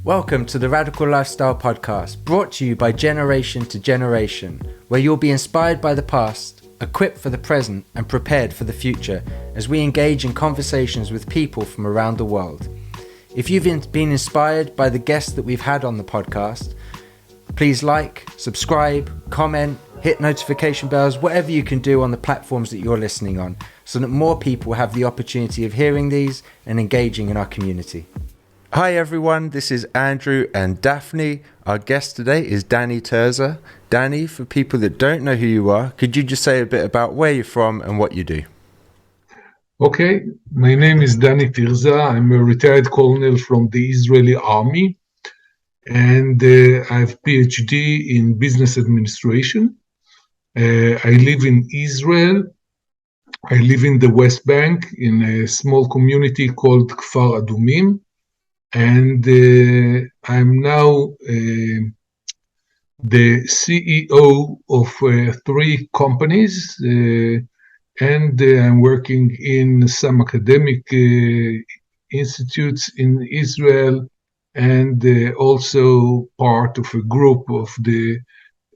Welcome to the Radical Lifestyle Podcast, brought to you by Generation to Generation, where you'll be inspired by the past, equipped for the present, and prepared for the future as we engage in conversations with people from around the world. If you've been inspired by the guests that we've had on the podcast, please like, subscribe, comment, hit notification bells, whatever you can do on the platforms that you're listening on, so that more people have the opportunity of hearing these and engaging in our community. Hi everyone, this is Andrew and Daphne. Our guest today is Tirza. Danny, for people that don't know who you are, could you just say a bit about where you're from and what you do? Okay, my name is Tirza. I'm a retired colonel from the Israeli army, and I have PhD in business administration. I live in Israel. I live in the West Bank in a small community called Kfar Adumim. And I'm now the CEO of 3 companies, and I'm working in some academic institutes in Israel, and also part of a group of the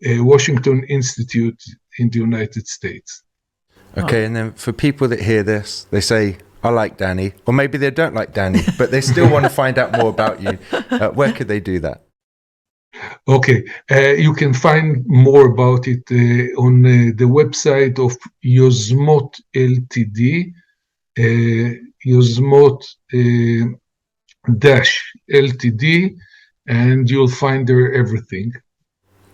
Washington Institute in the United States. Okay, and then for people that hear this, they say, I like Danny, or maybe they don't like Danny, but they still want to find out more about you. Where could they do that? Okay, you can find more about it on the website of Yozmot Ltd, Yozmot-Ltd, and you'll find there everything.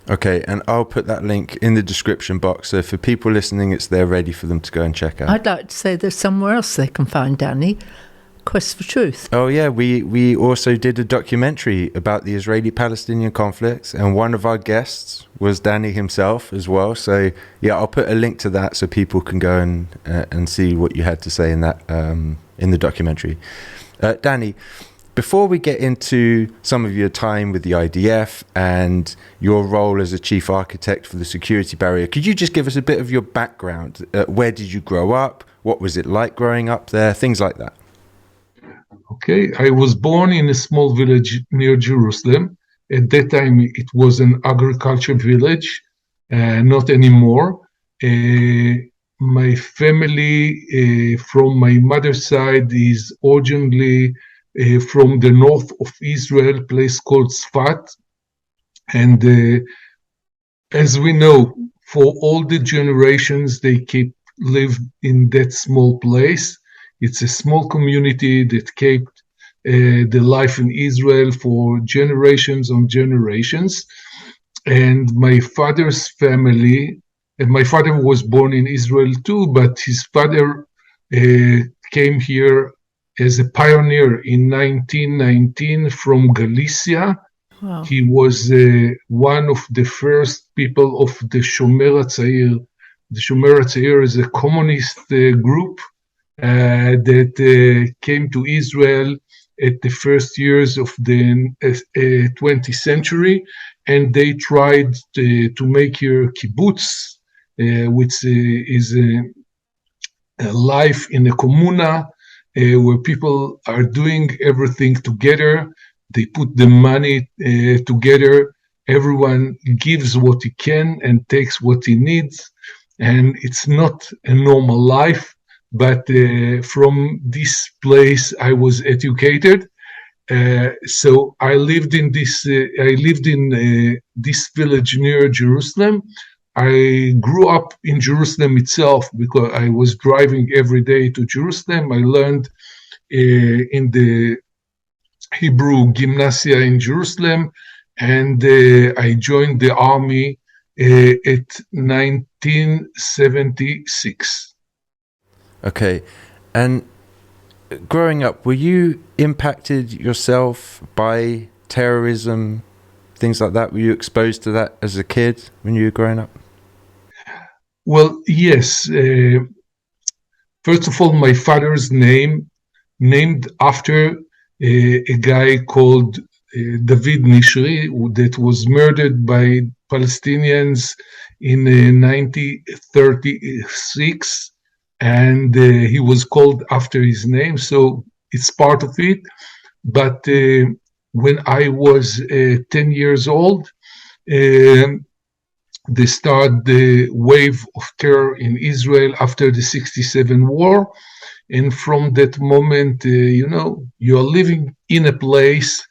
Okay, and I'll put that link in the description box, so for people listening, it's there ready for them to go and check out. I'd like to say there's somewhere else they can find Danny, Quest for Truth. Oh yeah, we also did a documentary about the Israeli-Palestinian conflict, and one of our guests was Danny himself as well. So yeah, I'll put a link to that so people can go and see what you had to say in that in the documentary. Danny, before we get into some of your time with the IDF and your role as a chief architect for the security barrier, could you just give us a bit of your background? Where did you grow up? What was it like growing up there? Things like that. Okay, I was born in a small village near Jerusalem. At that time, it was an agriculture village, not anymore. My family from my mother's side is originally from the north of Israel, a place called Sfat. And as we know, for all the generations, they lived in that small place. It's a small community that kept the life in Israel for generations on generations. And my father's family, and my father was born in Israel too, but his father came here as a pioneer in 1919 from Galicia. Wow. He was one of the first people of the Shomer HaTzair. The Shomer HaTzair is a communist group that came to Israel at the first years of the 20th century, and they tried to make here kibbutz, which is a life in a communa, where people are doing everything together. They put the money together. Everyone gives what he can and takes what he needs. And it's not a normal life, but from this place I was educated. So I lived in this village near Jerusalem. I grew up in Jerusalem itself because I was driving every day to Jerusalem. I learned in the Hebrew Gymnasia in Jerusalem, and I joined the army at 1976. Okay, and growing up, were you impacted yourself by terrorism, things like that? Were you exposed to that as a kid when you were growing up? Well, yes. First of all, my father's name, named after a guy called David Nishri, that was murdered by Palestinians in 1936, and he was called after his name, so it's part of it. But when I was 10 years old. Um, they started the wave of terror in Israel after the 67 war. And from that moment, you are living in a place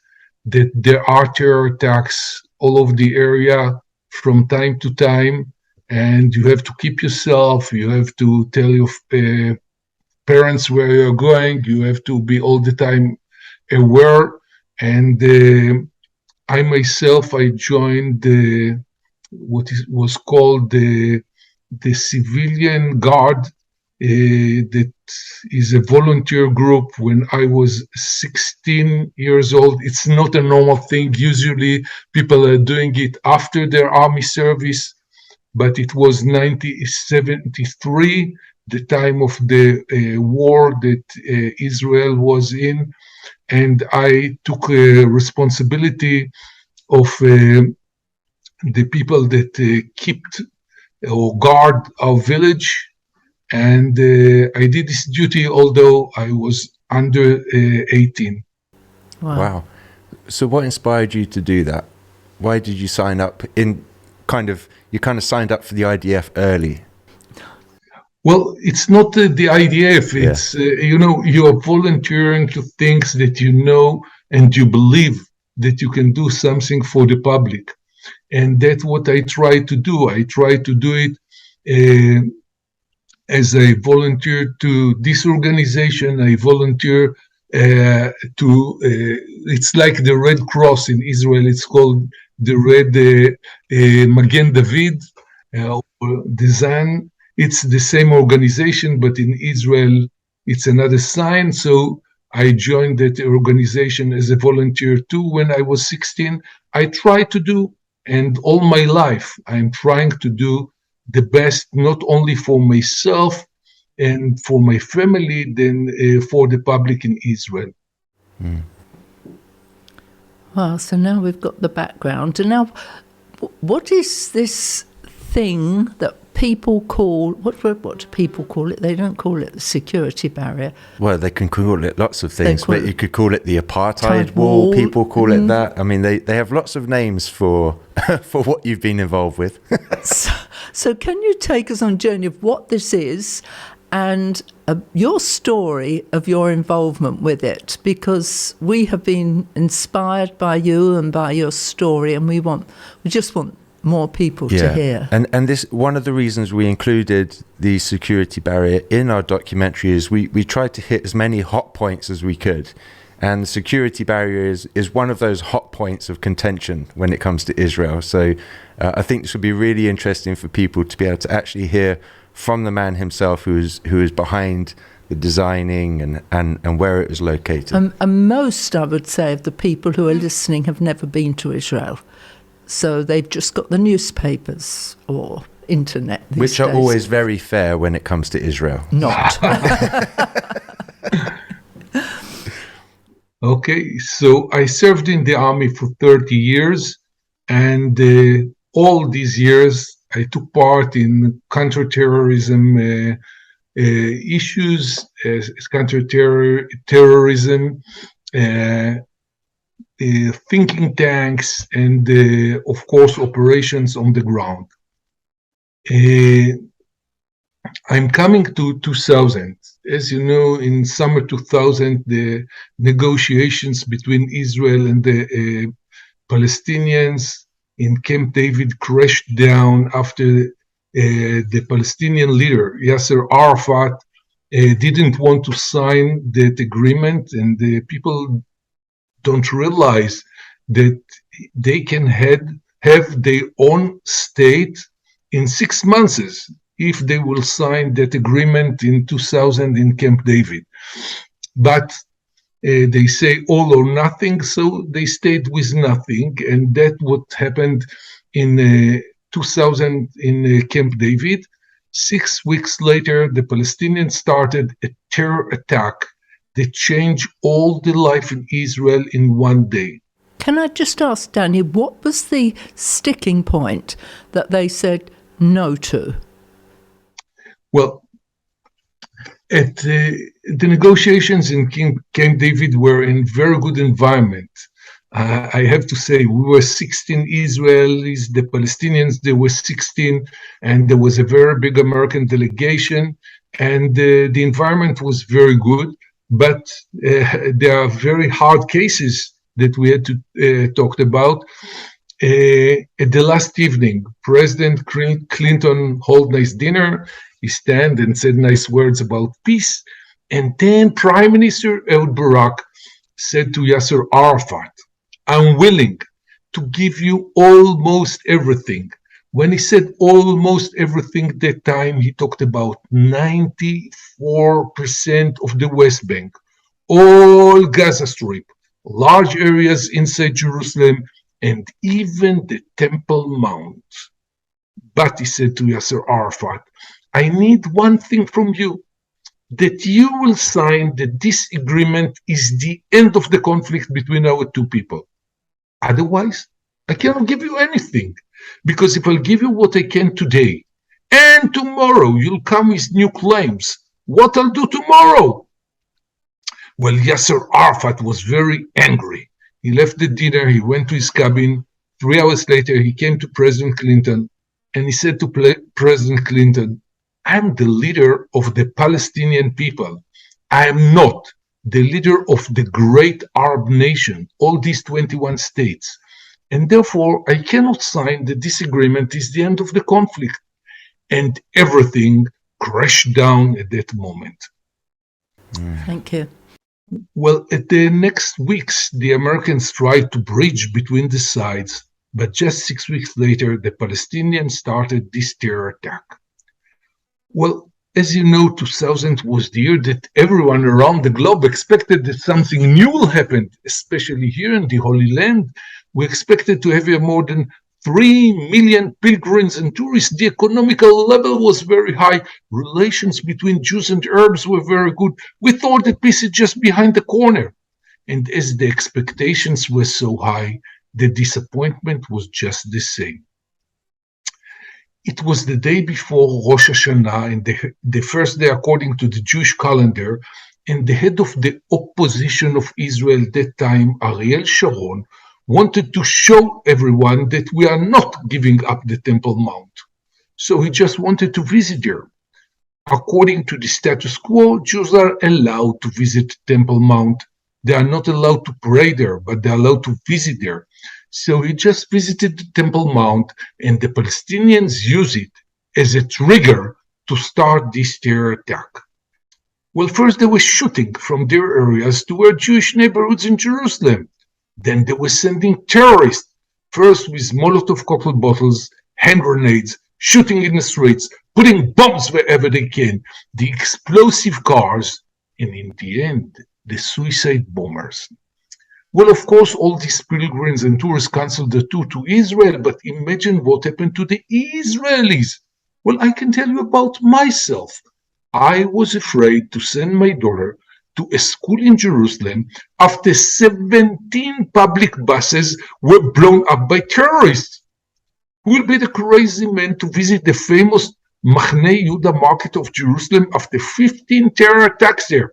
that there are terror attacks all over the area from time to time. And you have to keep yourself, you have to tell your parents where you're going, you have to be all the time aware. And I myself, I joined was called the civilian guard, that is a volunteer group. When I was 16 years old, it's not a normal thing. Usually people are doing it after their army service, but it was 1973, the time of the war that Israel was in, and I took responsibility of the people that kept or guard our village. And I did this duty although I was under 18. Wow. So what inspired you to do that? Why did you sign up you kind of signed up for the IDF early? Well, it's not the IDF. It's, you are volunteering to things that you know and you believe that you can do something for the public. And that's what I try to do. I try to do it as I volunteer to this organization. I volunteer it's like the Red Cross in Israel. It's called the Red Magen David or the Zan. It's the same organization, but in Israel, it's another sign. So I joined that organization as a volunteer too when I was 16. I try to do, and all my life, I'm trying to do the best, not only for myself and for my family, then for the public in Israel. Mm. Well, so now we've got the background. And now, what is this thing that people call, what do people call it? They don't call it the security barrier. Well, they can call it lots of things, but you could call it the apartheid wall. People call it that. I mean, they have lots of names for for what you've been involved with. So can you take us on a journey of what this is and your story of your involvement with it? Because we have been inspired by you and by your story, and we just want more people to hear. And this, one of the reasons we included the security barrier in our documentary is we tried to hit as many hot points as we could. And the security barrier is one of those hot points of contention when it comes to Israel. So I think this would be really interesting for people to be able to actually hear from the man himself who is behind the designing and where it was located. And most, I would say, of the people who are listening have never been to Israel. So they've just got the newspapers or internet these Which are days. always very fair when it comes to Israel. Not. Okay, so I served in the army for 30 years, and all these years I took part in counterterrorism issues, counterterrorism, thinking tanks, and of course operations on the ground. I'm coming to 2000. As you know, in summer 2000, the negotiations between Israel and the Palestinians in Camp David crashed down after the Palestinian leader, Yasser Arafat, didn't want to sign that agreement, and the people don't realize that they can have their own state in 6 months if they will sign that agreement in 2000 in Camp David. But they say all or nothing, so they stayed with nothing, and that's what happened in 2000 in Camp David. 6 weeks later, the Palestinians started a terror attack that changed all the life in Israel in one day. Can I just ask, Danny, what was the sticking point that they said no to? Well, at the negotiations in Camp David were in very good environment. I have to say, we were 16 Israelis, the Palestinians, there were 16, and there was a very big American delegation, and the environment was very good, but there are very hard cases that we had to talk about. At the last evening, President Clinton held nice dinner. He stand and said nice words about peace. And then Prime Minister Ehud Barak said to Yasser Arafat, I'm willing to give you almost everything. When he said almost everything that time, he talked about 94% of the West Bank, all Gaza Strip, large areas inside Jerusalem, and even the Temple Mount. But he said to Yasser Arafat, I need one thing from you, that you will sign that this agreement is the end of the conflict between our two people. Otherwise, I cannot give you anything, because if I'll give you what I can today, and tomorrow you'll come with new claims, what I'll do tomorrow? Well, Yasser Arafat was very angry. He left the dinner, he went to his cabin. 3 hours later, he came to President Clinton, and he said to President Clinton, I'm the leader of the Palestinian people. I am not the leader of the great Arab nation, all these 21 states. And therefore, I cannot sign that this agreement is the end of the conflict. And everything crashed down at that moment. Thank you. Well, at the next weeks, the Americans tried to bridge between the sides, but just 6 weeks later, the Palestinians started this terror attack. Well, as you know, 2000 was the year that everyone around the globe expected that something new will happen, especially here in the Holy Land. We expected to have more than 3 million pilgrims and tourists. The economical level was very high. Relations between Jews and Arabs were very good. We thought that peace is just behind the corner. And as the expectations were so high, the disappointment was just the same. It was the day before Rosh Hashanah, and the first day according to the Jewish calendar, and the head of the opposition of Israel at that time, Ariel Sharon, wanted to show everyone that we are not giving up the Temple Mount. So he just wanted to visit there. According to the status quo, Jews are allowed to visit Temple Mount. They are not allowed to pray there, but they are allowed to visit there. So he just visited the Temple Mount, and the Palestinians use it as a trigger to start this terror attack. Well, first they were shooting from their areas toward Jewish neighborhoods in Jerusalem. Then they were sending terrorists, first with Molotov cocktail bottles, hand grenades, shooting in the streets, putting bombs wherever they can, the explosive cars, and in the end, the suicide bombers. Well, of course, all these pilgrims and tourists canceled the tour to Israel, but imagine what happened to the Israelis. Well, I can tell you about myself. I was afraid to send my daughter to a school in Jerusalem after 17 public buses were blown up by terrorists. Who will be the crazy man to visit the famous Machne Yehuda market of Jerusalem after 15 terror attacks there?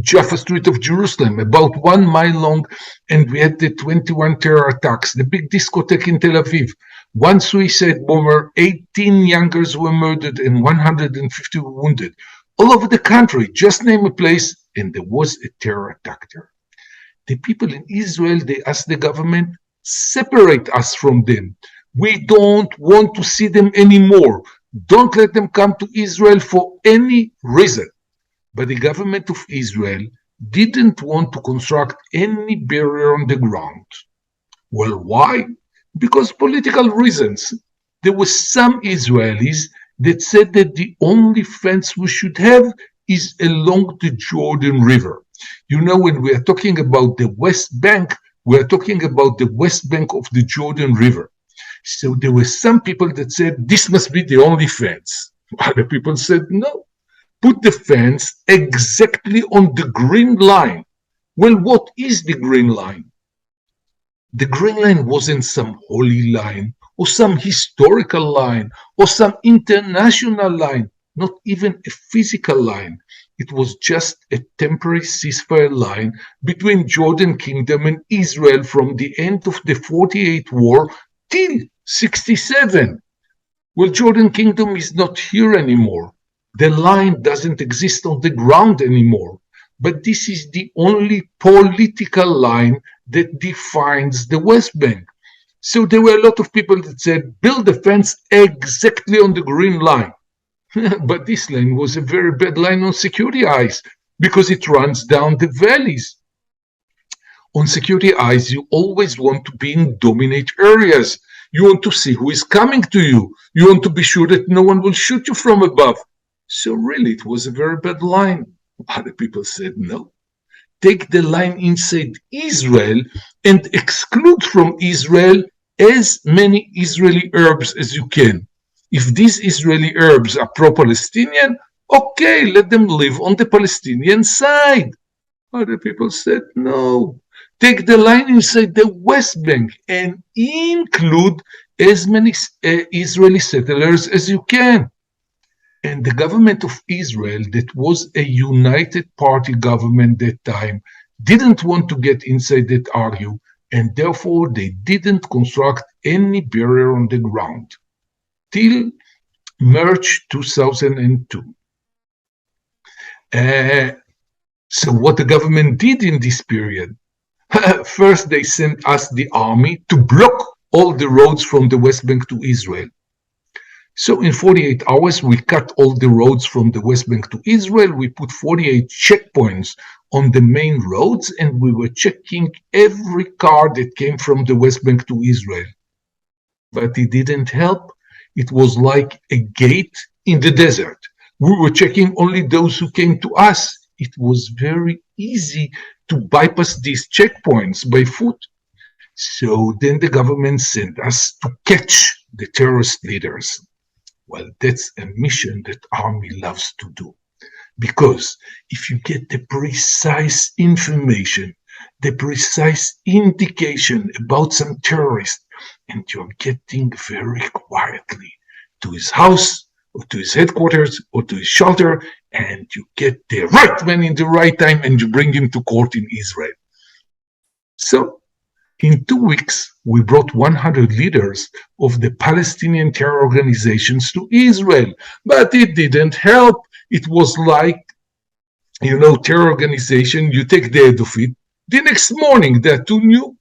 Jaffa Street of Jerusalem, about 1 mile long, and we had the 21 terror attacks, the big discotheque in Tel Aviv, 1 suicide bomber, 18 young girls were murdered, and 150 were wounded. All over the country, just name a place, and there was a terror attack there. The people in Israel, they asked the government, separate us from them. We don't want to see them anymore. Don't let them come to Israel for any reason. But the government of Israel didn't want to construct any barrier on the ground. Well, why? Because political reasons. There were some Israelis that said that the only fence we should have is along the Jordan River. You know, when we are talking about the West Bank, we are talking about the West Bank of the Jordan River. So there were some people that said this must be the only fence. Other people said no. Put the fence exactly on the green line. Well, what is the green line? The green line wasn't some holy line or some historical line or some international line, not even a physical line. it was just a temporary ceasefire line between Jordan Kingdom and Israel from the end of the 48 war till 67. Well, Jordan Kingdom is not here anymore. The line doesn't exist on the ground anymore. But this is the only political line that defines the West Bank. So there were a lot of people that said, build a fence exactly on the green line. But this line was a very bad line on security eyes because it runs down the valleys. On security eyes, you always want to be in dominate areas. You want to see who is coming to you. You want to be sure that no one will shoot you from above. So really, it was a very bad line. Other people said, no. Take the line inside Israel and exclude from Israel as many Israeli Arabs as you can. If these Israeli Arabs are pro-Palestinian, okay, let them live on the Palestinian side. Other people said, no. Take the line inside the West Bank and include as many Israeli settlers as you can. And the government of Israel, that was a united party government at that time, didn't want to get inside that argue, and therefore they didn't construct any barrier on the ground till March 2002. So what the government did in this period, first they sent us the army to block all the roads from the West Bank to Israel. So in 48 hours, we cut all the roads from the West Bank to Israel. We put 48 checkpoints on the main roads, and we were checking every car that came from the West Bank to Israel. But it didn't help. It was like a gate in the desert. We were checking only those who came to us. It was very easy to bypass these checkpoints by foot. So then the government sent us to catch the terrorist leaders. Well, that's a mission that army loves to do. Because if you get the precise information, the precise indication about some terrorist, and you're getting very quietly to his house, or to his headquarters, or to his shelter, and you get the right man in the right time, and you bring him to court in Israel. So, in 2 weeks, we brought 100 leaders of the Palestinian terror organizations to Israel, but it didn't help. It was like, terror organization, you take the head of it, the next morning they're too new.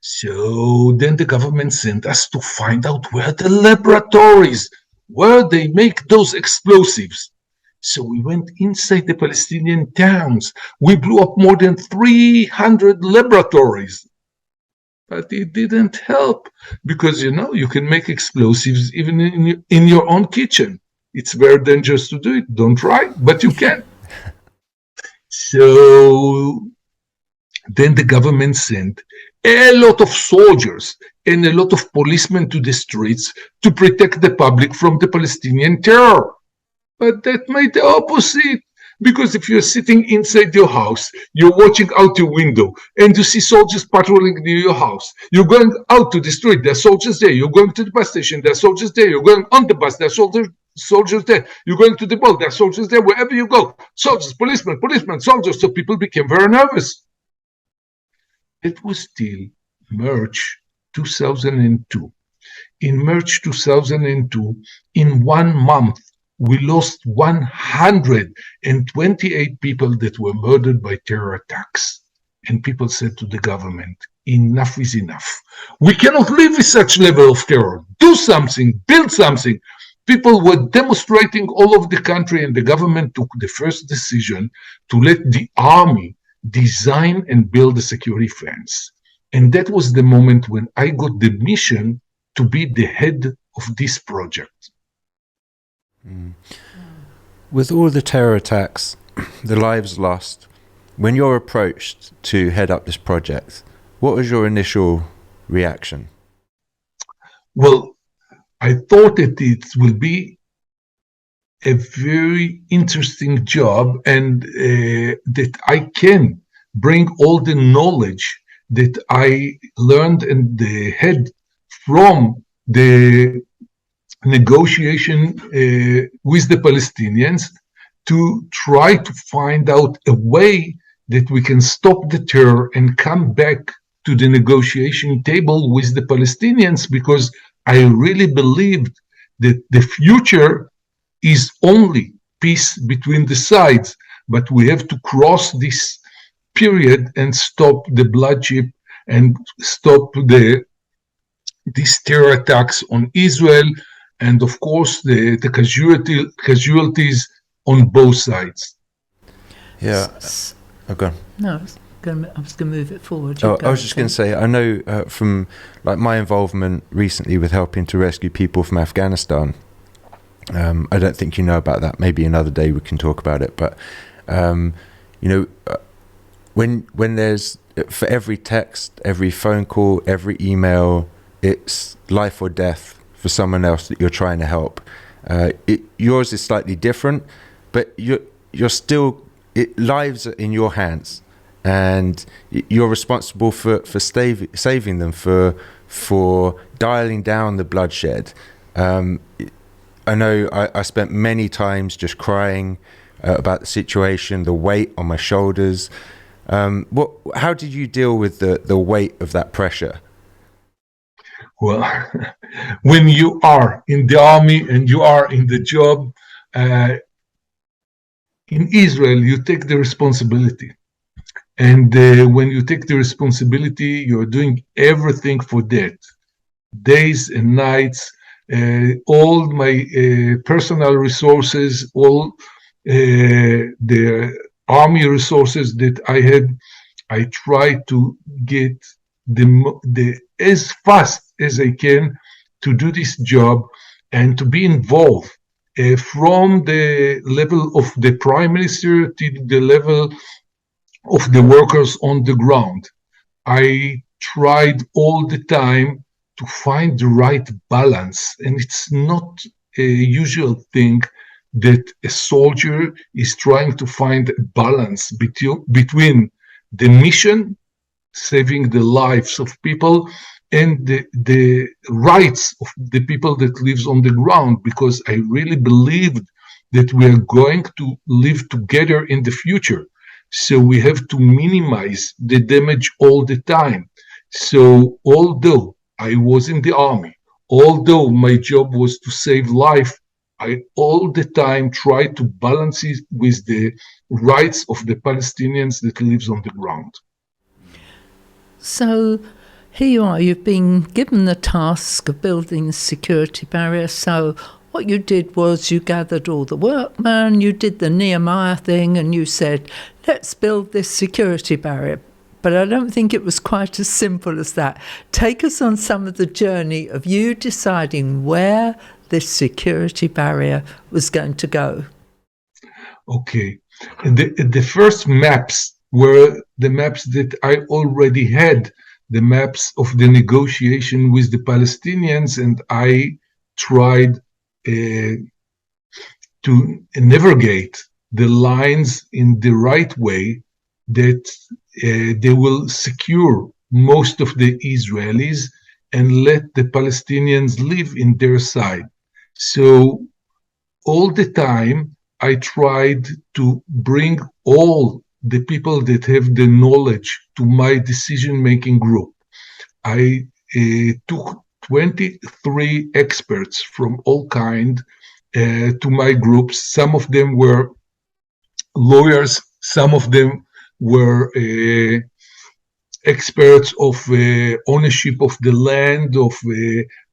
So then the government sent us to find out where the laboratories, where they make those explosives. So we went inside the Palestinian towns. We blew up more than 300 laboratories. But it didn't help because, you can make explosives even in your own kitchen. It's very dangerous to do it. Don't try, but you can. So then the government sent a lot of soldiers and a lot of policemen to the streets to protect the public from the Palestinian terror. But that made the opposite. Because if you're sitting inside your house, you're watching out your window, and you see soldiers patrolling near your house. You're going out to the street, there are soldiers there. You're going to the bus station, there are soldiers there. You're going on the bus, there are soldiers there. You're going to the mall, there are soldiers there. Wherever you go, soldiers, policemen, soldiers. So people became very nervous. It was till March 2002. In March 2002, in 1 month, we lost 128 people that were murdered by terror attacks. And people said to the government, enough is enough. We cannot live with such level of terror. Do something, build something. People were demonstrating all over the country, and the government took the first decision to let the army design and build a security fence. And that was the moment when I got the mission to be the head of this project. With all the terror attacks, the lives lost, when you're approached to head up this project, what was your initial reaction? Well, I thought that it will be a very interesting job, and that I can bring all the knowledge that I learned and had from the negotiation with the Palestinians to try to find out a way that we can stop the terror and come back to the negotiation table with the Palestinians, because I really believed that the future is only peace between the sides, but we have to cross this period and stop the bloodshed and stop these terror attacks on Israel, and of course the casualties on both sides. Yeah. Okay. No, I was going to move it forward. I was just going to say, I know from like my involvement recently with helping to rescue people from Afghanistan. I don't think you know about that. Maybe another day we can talk about it. But when there's, for every text, every phone call, every email, it's life or death for someone else that you're trying to help. Yours is slightly different, but you're still, lives are in your hands, and you're responsible for saving them, for dialing down the bloodshed. I know I spent many times just crying about the situation, the weight on my shoulders. How did you deal with the weight of that pressure? Well, when you are in the army and you are in the job, in Israel, you take the responsibility. And when you take the responsibility, you're doing everything for that. Days and nights, all my personal resources, all the army resources that I had, I try to get the as fast as I can to do this job and to be involved from the level of the prime minister to the level of the workers on the ground. I tried all the time to find the right balance, and it's not a usual thing that a soldier is trying to find a balance between the mission, saving the lives of people, and the rights of the people that lives on the ground, because I really believed that we are going to live together in the future. So we have to minimize the damage all the time. So although I was in the army, although my job was to save life, I all the time try to balance it with the rights of the Palestinians that lives on the ground. So here you are, you've been given the task of building a security barrier. So what you did was you gathered all the workmen, you did the Nehemiah thing, and you said, let's build this security barrier. But I don't think it was quite as simple as that. Take us on some of the journey of you deciding where this security barrier was going to go. Okay. The first maps were the maps that I already had, the maps of the negotiation with the Palestinians, and I tried to navigate the lines in the right way that they will secure most of the Israelis and let the Palestinians live in their side. So all the time I tried to bring all the people that have the knowledge to my decision-making group. I took 23 experts from all kinds to my groups. Some of them were lawyers, some of them were experts of ownership of the land, of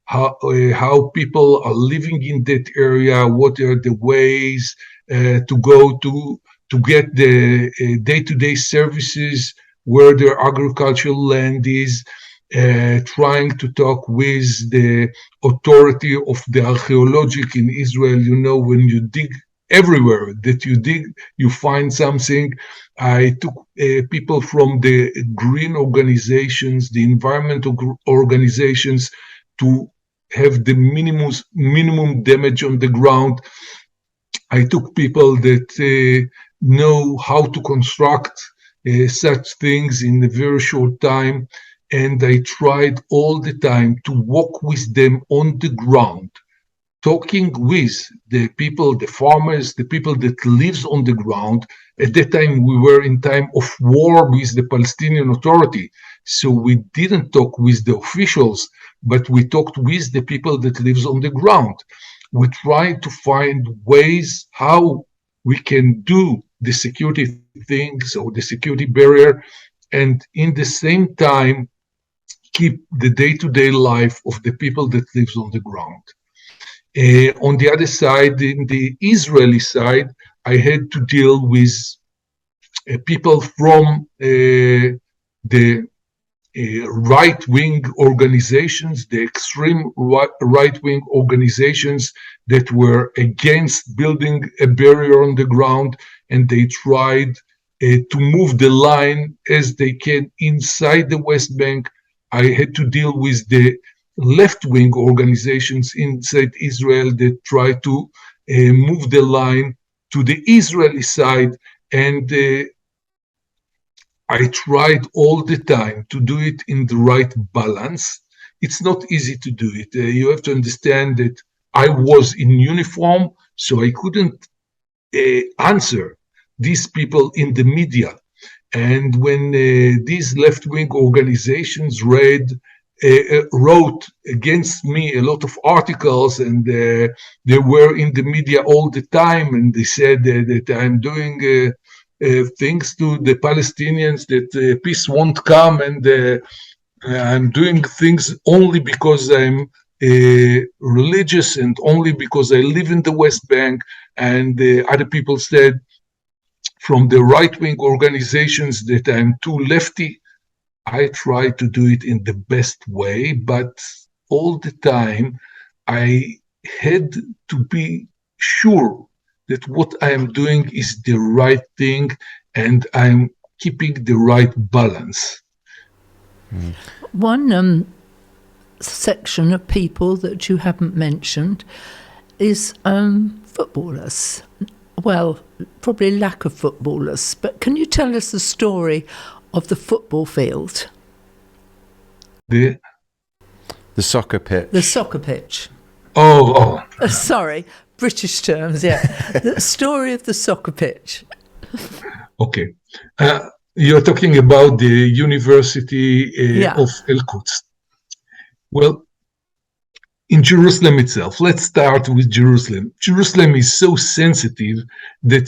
how people are living in that area, what are the ways to go to get the day-to-day services, where their agricultural land is, trying to talk with the authority of the archaeologic in Israel. You know, when you dig everywhere that you dig, you find something. I took people from the green organizations, the environmental organizations, to have the minimum damage on the ground. I took people that know how to construct such things in a very short time, and I tried all the time to walk with them on the ground talking with the people, the farmers, the people that lives on the ground. At that time, we were in time of war with the Palestinian Authority. So we didn't talk with the officials, but we talked with the people that lives on the ground. We tried to find ways how we can do the security things or the security barrier, and in the same time, keep the day-to-day life of the people that lives on the ground. On the other side, in the Israeli side, I had to deal with people from the right-wing organizations, the extreme right-wing organizations that were against building a barrier on the ground, and they tried to move the line as they can inside the West Bank. I had to deal with the left-wing organizations inside Israel that try to move the line to the Israeli side, and I tried all the time to do it in the right balance. It's not easy to do it. You have to understand that I was in uniform, so I couldn't answer these people in the media. And when these left-wing organizations wrote against me a lot of articles, and they were in the media all the time, and they said that I'm doing things to the Palestinians, that peace won't come, and I'm doing things only because I'm religious and only because I live in the West Bank. And other people said from the right-wing organizations that I'm too lefty. I try to do it in the best way, but all the time I had to be sure that what I am doing is the right thing and I'm keeping the right balance. One section of people that you haven't mentioned is footballers. Well, probably lack of footballers, but can you tell us the story of the football field? The soccer pitch. The soccer pitch. Oh. Sorry, British terms, yeah. The story of the soccer pitch. Okay. You're talking about the University of El-Quds. Well, in Jerusalem itself, let's start with Jerusalem. Jerusalem is so sensitive that,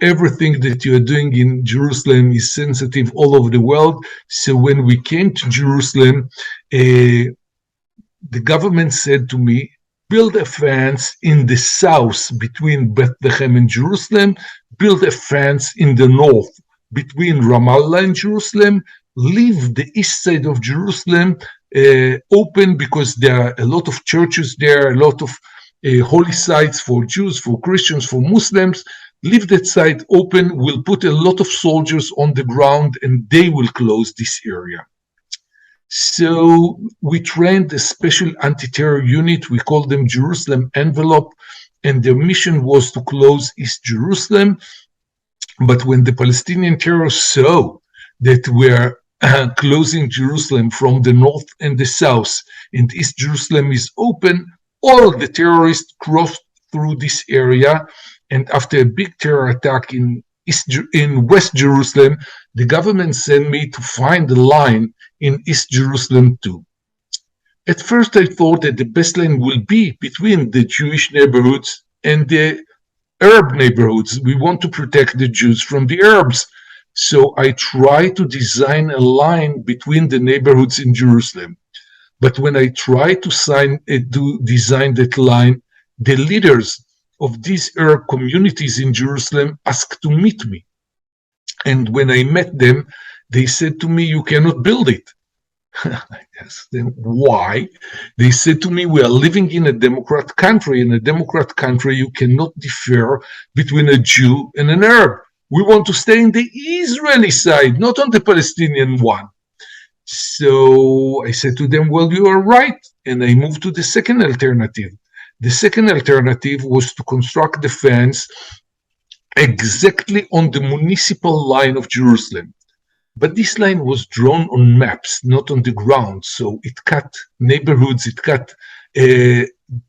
everything that you are doing in Jerusalem is sensitive all over the world. So when we came to Jerusalem, the government said to me, build a fence in the south between Bethlehem and Jerusalem, build a fence in the north between Ramallah and Jerusalem, leave the east side of Jerusalem open because there are a lot of churches there, a lot of holy sites for Jews, for Christians, for Muslims. Leave that site open. We'll put a lot of soldiers on the ground and they will close this area. So we trained a special anti-terror unit. We called them Jerusalem Envelope, and their mission was to close East Jerusalem. But when the Palestinian terrorists saw that we're closing Jerusalem from the north and the south, and East Jerusalem is open, all the terrorists crossed through this area. And after a big terror attack in West Jerusalem, the government sent me to find the line in East Jerusalem too. At first I thought that the best line will be between the Jewish neighborhoods and the Arab neighborhoods. We want to protect the Jews from the Arabs. So I tried to design a line between the neighborhoods in Jerusalem. But when I tried to design that line, the leaders of these Arab communities in Jerusalem asked to meet me. And when I met them, they said to me, you cannot build it. I asked them, why? They said to me, we are living in a democrat country. In a democrat country, you cannot differ between a Jew and an Arab. We want to stay in the Israeli side, not on the Palestinian one. So I said to them, well, you are right. And I moved to the second alternative. The second alternative was to construct the fence exactly on the municipal line of Jerusalem. But this line was drawn on maps, not on the ground. So it cut neighborhoods, it cut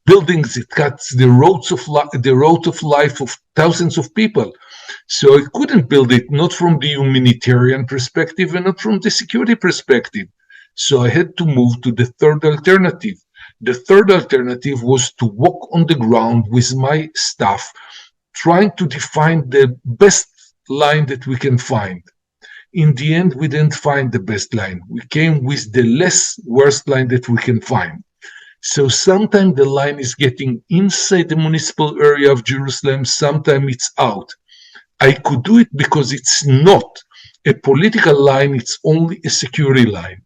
buildings, it cuts the road of life of thousands of people. So I couldn't build it, not from the humanitarian perspective and not from the security perspective. So I had to move to the third alternative. The third alternative was to walk on the ground with my staff, trying to define the best line that we can find. In the end, we didn't find the best line. We came with the less worst line that we can find. So sometimes the line is getting inside the municipal area of Jerusalem, sometimes it's out. I could do it because it's not a political line, it's only a security line.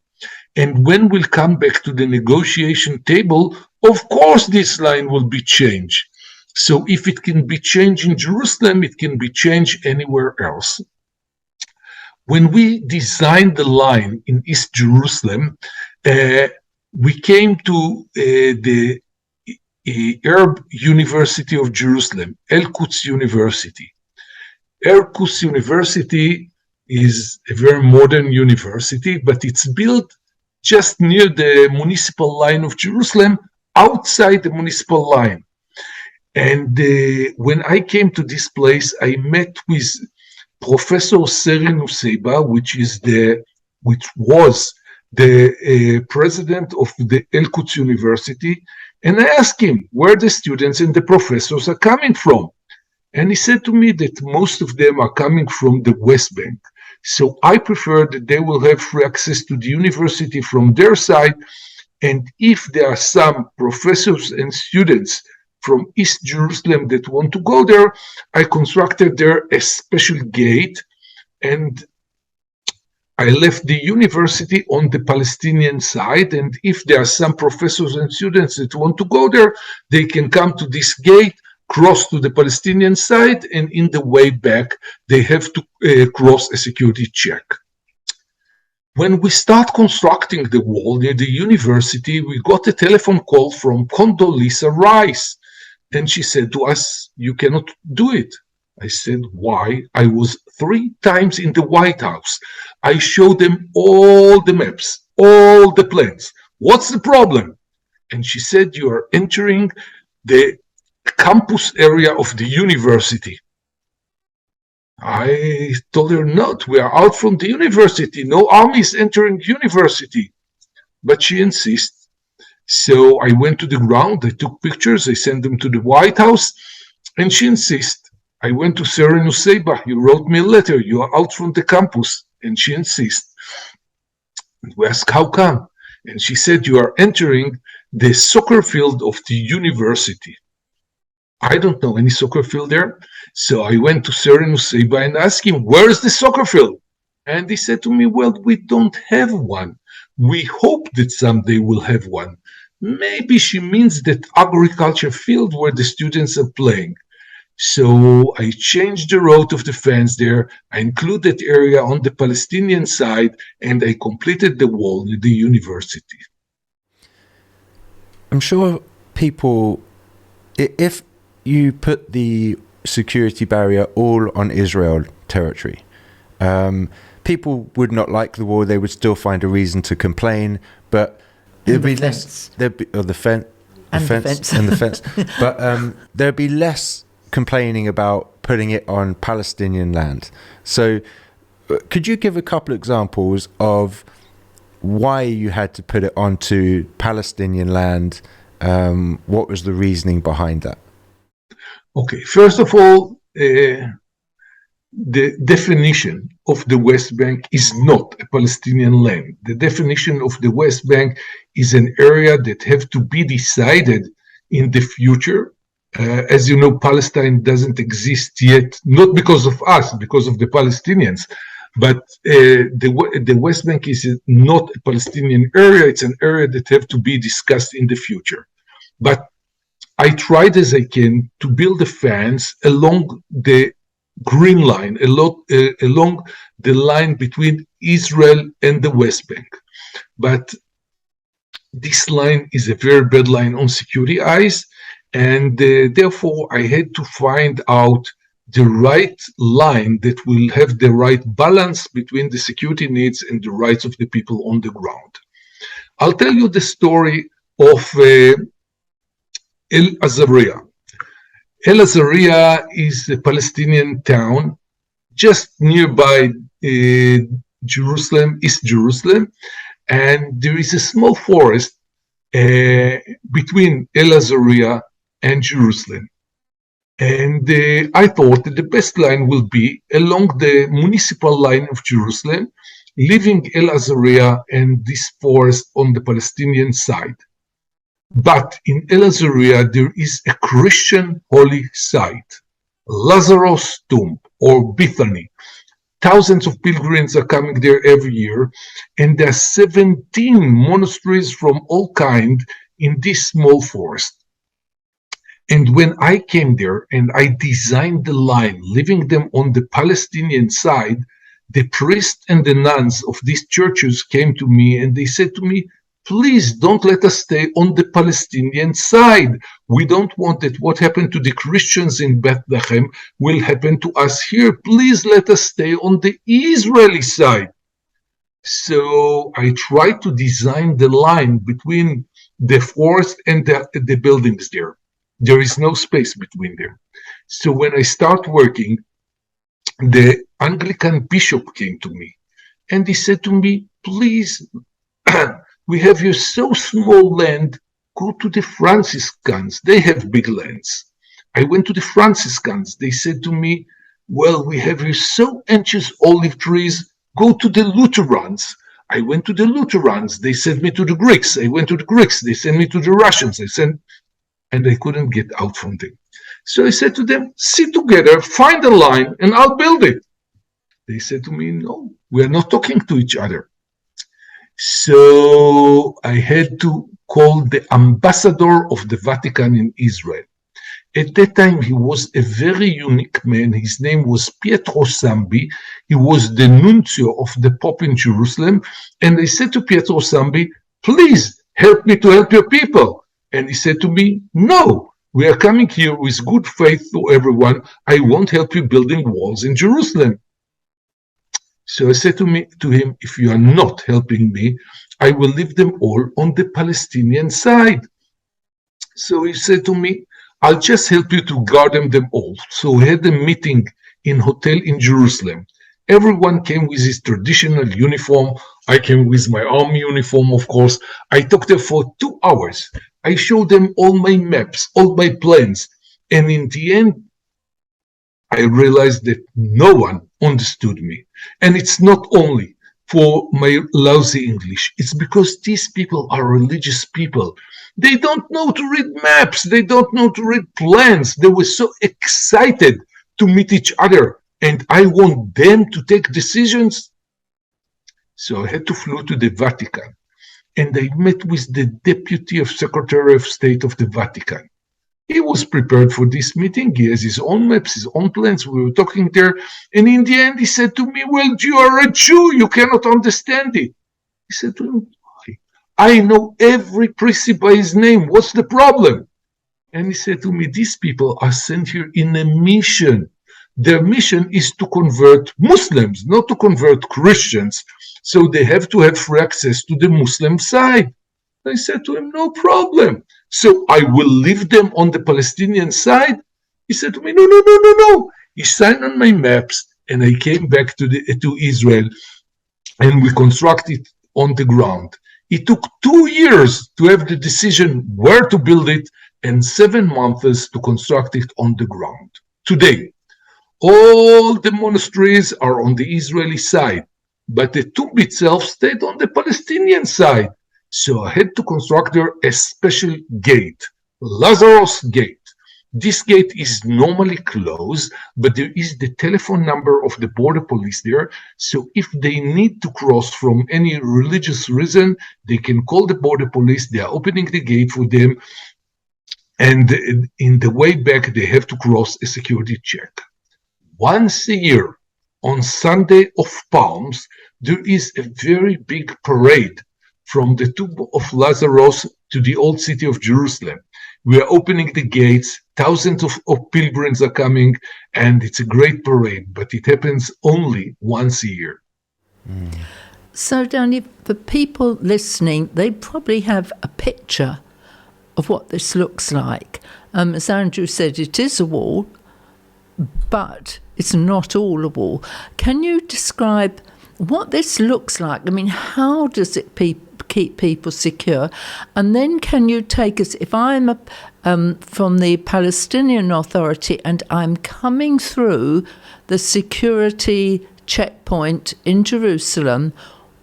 And when we'll come back to the negotiation table, of course this line will be changed. So if it can be changed in Jerusalem, it can be changed anywhere else. When we designed the line in East Jerusalem, we came to the Arab University of Jerusalem, El-Quds University. El-Quds University is a very modern university, but it's built just near the municipal line of Jerusalem, outside the municipal line. And when I came to this place, I met with Professor Seri Nusseibeh, which was the president of the El-Quds University, and I asked him where the students and the professors are coming from. And he said to me that most of them are coming from the West Bank. So I prefer that they will have free access to the university from their side. And if there are some professors and students from East Jerusalem that want to go there, I constructed there a special gate, and I left the university on the Palestinian side. And if there are some professors and students that want to go there, they can come to this gate, cross to the Palestinian side, and in the way back, they have to cross a security check. When we constructing the wall near the university, we got a telephone call from Condoleezza Rice. And she said to us, "You cannot do it." I said, "Why?" I was 3 times in the White House. I showed them all the maps, all the plans. What's the problem? And she said, "You are entering the campus area of the university." I told her, "Not, we are out from the university. No army is entering university." But she insists. So I went to the ground, I took pictures, I sent them to the White House, and she insists. I went to Seri Nusseibeh, you wrote me a letter, you are out from the campus, and she insists. And we asked, how come? And she said, "You are entering the soccer field of the university." I don't know any soccer field there. So I went to Seri Nusseibeh and asked him, "Where is the soccer field?" And he said to me, "Well, we don't have one. We hope that someday we'll have one." Maybe she means that agriculture field where the students are playing. So I changed the route of the fence there. I included that area on the Palestinian side, and I completed the wall near the university. I'm sure people, if you put the security barrier all on Israel territory, people would not like the wall. They would still find a reason to complain, but there'd be less. There'd be the fence, but there'd be less complaining about putting it on Palestinian land. So, could you give a couple of examples of why you had to put it onto Palestinian land? What was the reasoning behind that? Okay, first of all, the definition of the West Bank is not a Palestinian land. The definition of the West Bank is an area that have to be decided in the future. As you know, Palestine doesn't exist yet, not because of us, because of the Palestinians. But the West Bank is not a Palestinian area. It's an area that have to be discussed in the future. But I tried as I can to build a fence along the green line, along the line between Israel and the West Bank. But this line is a very bad line on security eyes, and therefore I had to find out the right line that will have the right balance between the security needs and the rights of the people on the ground. I'll tell you the story of El Azariah. El Azariah is a Palestinian town just nearby Jerusalem, East Jerusalem, and there is a small forest between El Azariah and Jerusalem. And I thought that the best line will be along the municipal line of Jerusalem, leaving El Azariah and this forest on the Palestinian side. But in El Azariah, there is a Christian holy site, Lazarus' tomb, or Bethany. Thousands of pilgrims are coming there every year, and there are 17 monasteries from all kinds in this small forest. And when I came there and I designed the line, leaving them on the Palestinian side, the priests and the nuns of these churches came to me and they said to me, please don't let us stay on the Palestinian side. We don't want that what happened to the Christians in Bethlehem will happen to us here. Please let us stay on the Israeli side. So I tried to design the line between the forest and the buildings there. There is no space between them. So when I start working, the Anglican bishop came to me and he said to me, please, we have here so small land, go to the Franciscans, they have big lands. I went to the Franciscans, they said to me, well, we have here so anxious olive trees, go to the Lutherans. I went to the Lutherans, they sent me to the Greeks. I went to the Greeks, they sent me to the Russians. And I couldn't get out from them. So I said to them, sit together, find a line, and I'll build it. They said to me, no, we are not talking to each other. So I had to call the ambassador of the Vatican in Israel. At that time, he was a very unique man. His name was Pietro Sambi. He was the nuncio of the Pope in Jerusalem. And I said to Pietro Sambi, please help me to help your people. And he said to me, no, we are coming here with good faith to everyone. I won't help you building walls in Jerusalem. So I said to him, if you are not helping me, I will leave them all on the Palestinian side. So he said to me, I'll just help you to guard them all. So we had a meeting in hotel in Jerusalem. Everyone came with his traditional uniform. I came with my army uniform, of course. I talked there for 2 hours. I showed them all my maps, all my plans. And in the end, I realized that no one understood me. And it's not only for my lousy English. It's because these people are religious people. They don't know to read maps. They don't know to read plans. They were so excited to meet each other. And I want them to take decisions. So I had to fly to the Vatican. And I met with the Deputy of Secretary of State of the Vatican. He was prepared for this meeting. He has his own maps, his own plans. We were talking there. And in the end, he said to me, well, you are a Jew. You cannot understand it. He said to him, why? I know every priest by his name. What's the problem? And he said to me, these people are sent here in a mission. Their mission is to convert Muslims, not to convert Christians. So they have to have free access to the Muslim side. I said to him, no problem. So I will leave them on the Palestinian side? He said to me, no. He signed on my maps, and I came back to Israel, and we constructed on the ground. It took 2 years to have the decision where to build it, and 7 months to construct it on the ground. Today, all the monasteries are on the Israeli side, but the tomb itself stayed on the Palestinian side. So I had to construct there a special gate, Lazarus Gate. This gate is normally closed, but there is the telephone number of the border police there. So if they need to cross from any religious reason, they can call the border police. They are opening the gate for them. And in the way back, they have to cross a security check. Once a year, on Sunday of Palms, there is a very big parade from the tomb of Lazarus to the old city of Jerusalem. We are opening the gates. Thousands of pilgrims are coming, and it's a great parade, but it happens only once a year. So, Danny, for people listening, they probably have a picture of what this looks like. As Andrew said, it is a wall, but it's not all a wall. Can you describe what this looks like? I mean, how does it keep people secure? And then can you take us, if I'm from the Palestinian Authority and I'm coming through the security checkpoint in Jerusalem,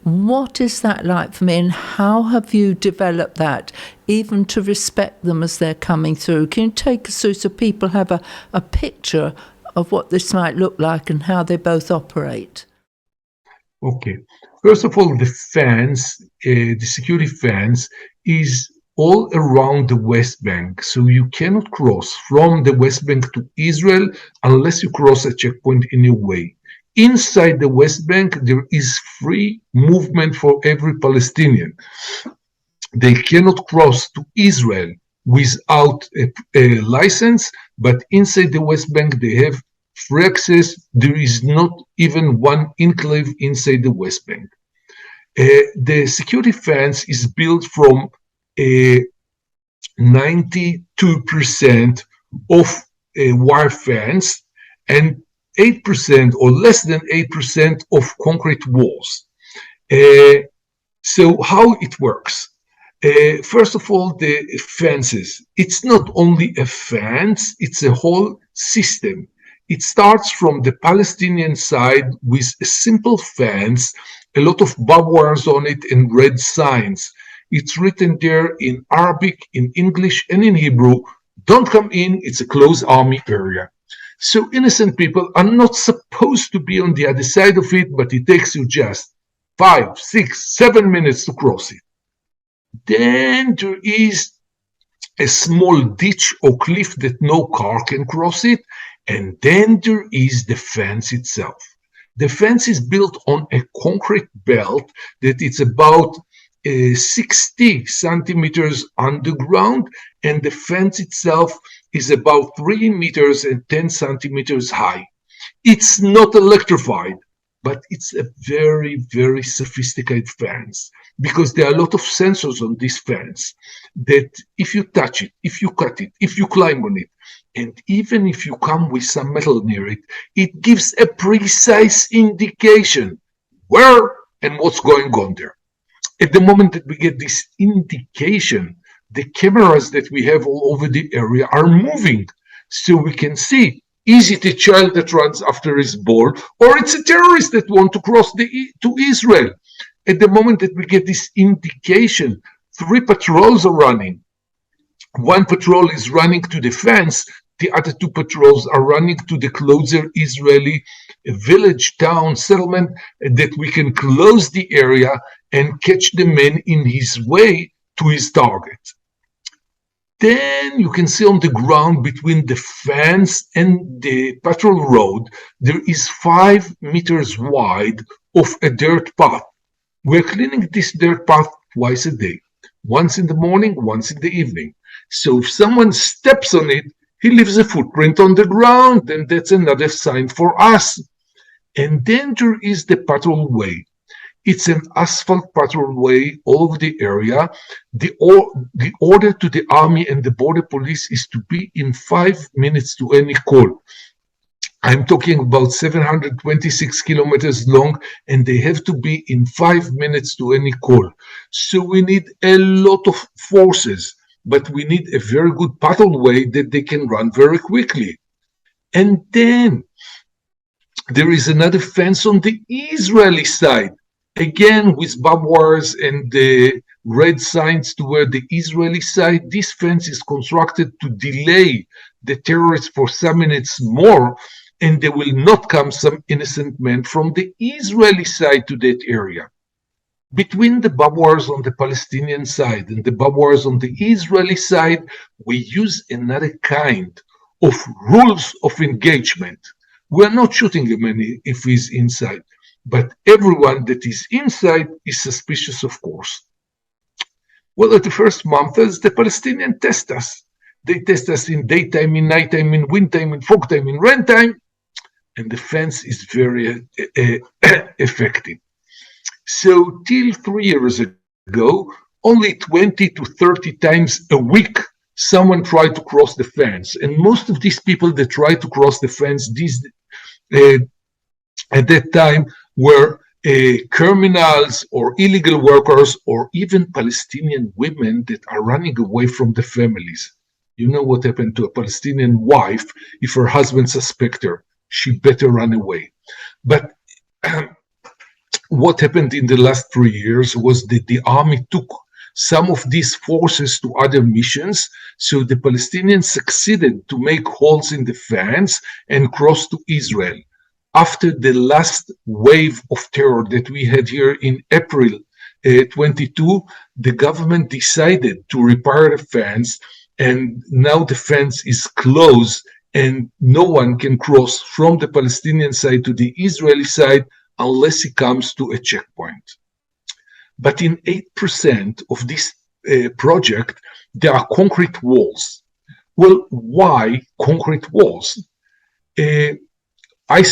what is that like for me, and how have you developed that, even to respect them as they're coming through? Can you take us through so people have a picture of what this might look like and how they both operate? Okay. First of all, the fence, the security fence, is all around the West Bank. So you cannot cross from the West Bank to Israel unless you cross a checkpoint in your way. Inside the West Bank, there is free movement for every Palestinian. They cannot cross to Israel without a license, but inside the West Bank, they have free access. There is not even one enclave inside the West Bank. The security fence is built from 92% of wire fence and 8% or less than 8% of concrete walls. So how it works? First of all, the fences. It's not only a fence, it's a whole system. It starts from the Palestinian side with a simple fence, a lot of barbed wires on it and red signs. It's written there in Arabic, in English, and in Hebrew. Don't come in, it's a closed army area. So innocent people are not supposed to be on the other side of it, but it takes you just 5, 6, 7 minutes to cross it. Then there is a small ditch or cliff that no car can cross it, and then there is the fence itself. The fence is built on a concrete belt that it's about 60 centimeters underground, and the fence itself is about 3 meters and 10 centimeters high. It's not electrified, but it's a very, very sophisticated fence because there are a lot of sensors on this fence that if you touch it, if you cut it, if you climb on it, and even if you come with some metal near it, it gives a precise indication where and what's going on there. At the moment that we get this indication, the cameras that we have all over the area are moving, so we can see, is it a child that runs after his ball, or it's a terrorist that wants to cross to Israel? At the moment that we get this indication, 3 patrols are running. 1 patrol is running to the fence, the other 2 patrols are running to the closer Israeli village, town, settlement, that we can close the area and catch the man in his way to his target. Then you can see on the ground between the fence and the patrol road, there is 5 meters wide of a dirt path. We're cleaning this dirt path twice a day, once in the morning, once in the evening. So if someone steps on it, he leaves a footprint on the ground, and that's another sign for us. And then there is the patrol way. It's an asphalt patrol way all over the area. The order to the army and the border police is to be in 5 minutes to any call. I'm talking about 726 kilometers long, and they have to be in 5 minutes to any call. So we need a lot of forces, but we need a very good patrol way that they can run very quickly. And then there is another fence on the Israeli side, again with barbed wires and the red signs to where the Israeli side. This fence is constructed to delay the terrorists for some minutes more, and there will not come some innocent men from the Israeli side to that area. Between the barbed wires on the Palestinian side and the barbed wires on the Israeli side, we use another kind of rules of engagement. We are not shooting him if he's inside, but everyone that is inside is suspicious, of course. Well, at the first month, the Palestinians test us. They test us in daytime, in nighttime, in wind time, in fog time, in rain time, and the fence is very effective. So till 3 years ago, only 20 to 30 times a week, someone tried to cross the fence. And most of these people that tried to cross the fence at that time were criminals or illegal workers or even Palestinian women that are running away from the families. You know what happened to a Palestinian wife if her husband suspects her? She better run away. But what happened in the last 3 years was that the army took some of these forces to other missions, so the Palestinians succeeded to make holes in the fence and cross to Israel. After the last wave of terror that we had here in April 22, the government decided to repair the fence, and now the fence is closed and no one can cross from the Palestinian side to the Israeli side unless he comes to a checkpoint. But in 8% of this project, there are concrete walls. Well, why concrete walls? I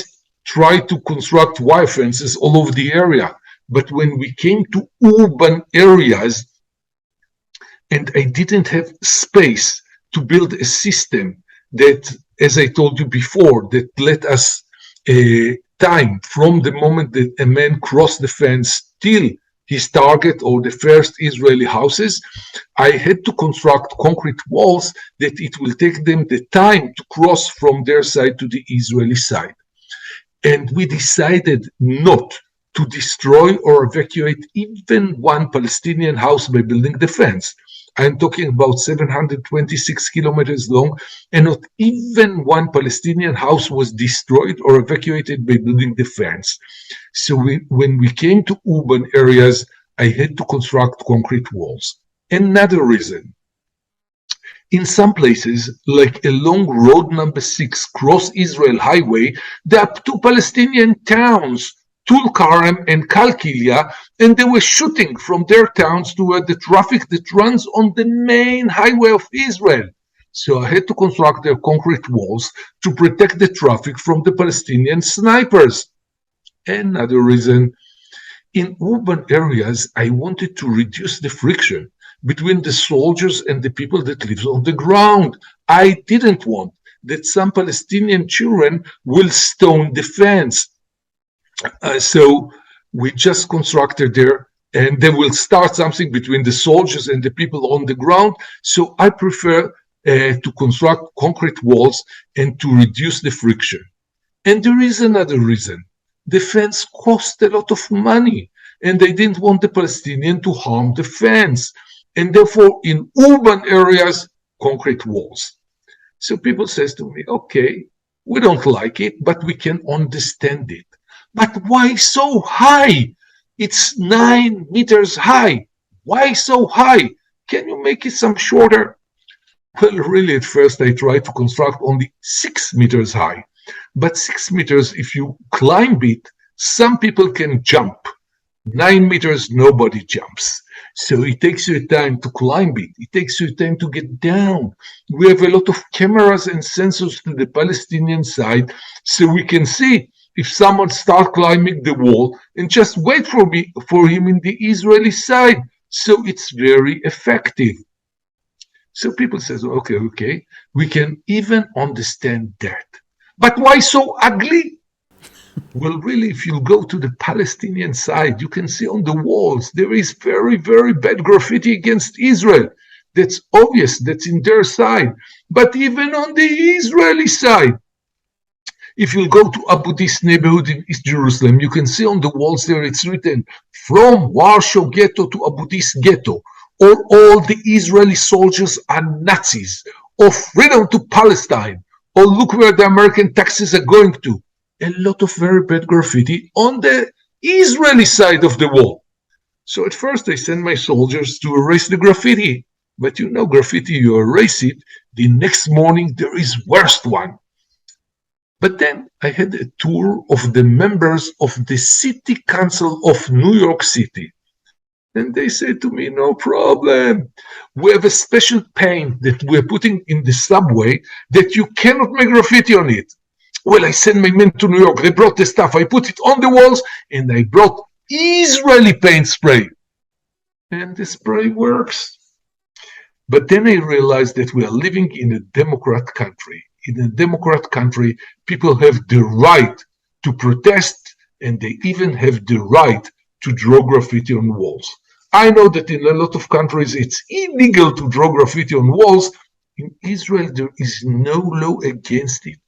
tried to construct wire fences all over the area, but when we came to urban areas, and I didn't have space to build a system that, as I told you before, that let us time from the moment that a man crossed the fence till his target or the first Israeli houses, I had to construct concrete walls that it will take them the time to cross from their side to the Israeli side. And we decided not to destroy or evacuate even one Palestinian house by building the fence. I'm talking about 726 kilometers long, and not even one Palestinian house was destroyed or evacuated by building the fence. So when we came to urban areas, I had to construct concrete walls. Another reason, in some places, like along road number 6, cross Israel highway, there are two Palestinian towns, Tulkarem and Kalkilia, and they were shooting from their towns toward the traffic that runs on the main highway of Israel. So I had to construct their concrete walls to protect the traffic from the Palestinian snipers. Another reason, in urban areas, I wanted to reduce the friction between the soldiers and the people that live on the ground. I didn't want that some Palestinian children will stone the fence. So we just constructed there, and they will start something between the soldiers and the people on the ground. So I prefer to construct concrete walls and to reduce the friction. And there is another reason. The fence cost a lot of money, and they didn't want the Palestinian to harm the fence. And therefore, in urban areas, concrete walls. So people says to me, okay, we don't like it, but we can understand it. But why so high? It's 9 meters high. Why so high? Can you make it some shorter? Well, really, at first I tried to construct only 6 meters high. But 6 meters, if you climb it, some people can jump. 9 meters, nobody jumps. So it takes you time to climb it. It takes you time to get down. We have a lot of cameras and sensors to the Palestinian side, so we can see if someone starts climbing the wall and just wait for him in the Israeli side. So it's very effective. So people say, okay, we can even understand that. But why so ugly? Well, really, if you go to the Palestinian side, you can see on the walls, there is very, very bad graffiti against Israel. That's obvious, that's in their side. But even on the Israeli side, if you go to Abu Dis neighborhood in East Jerusalem, you can see on the walls there it's written, from Warsaw Ghetto to Abu Dis Ghetto, or all the Israeli soldiers are Nazis, or freedom to Palestine, or look where the American taxes are going to. A lot of very bad graffiti on the Israeli side of the wall. So at first I sent my soldiers to erase the graffiti. But you know graffiti, you erase it, the next morning there is worst one. But then I had a tour of the members of the City Council of New York City. And they said to me, no problem. We have a special paint that we're putting in the subway that you cannot make graffiti on it. Well, I sent my men to New York. They brought the stuff. I put it on the walls, and I brought Israeli paint spray. And the spray works. But then I realized that we are living in a democrat country. In a democrat country, people have the right to protest, and they even have the right to draw graffiti on walls. I know that in a lot of countries it's illegal to draw graffiti on walls. In Israel, there is no law against it.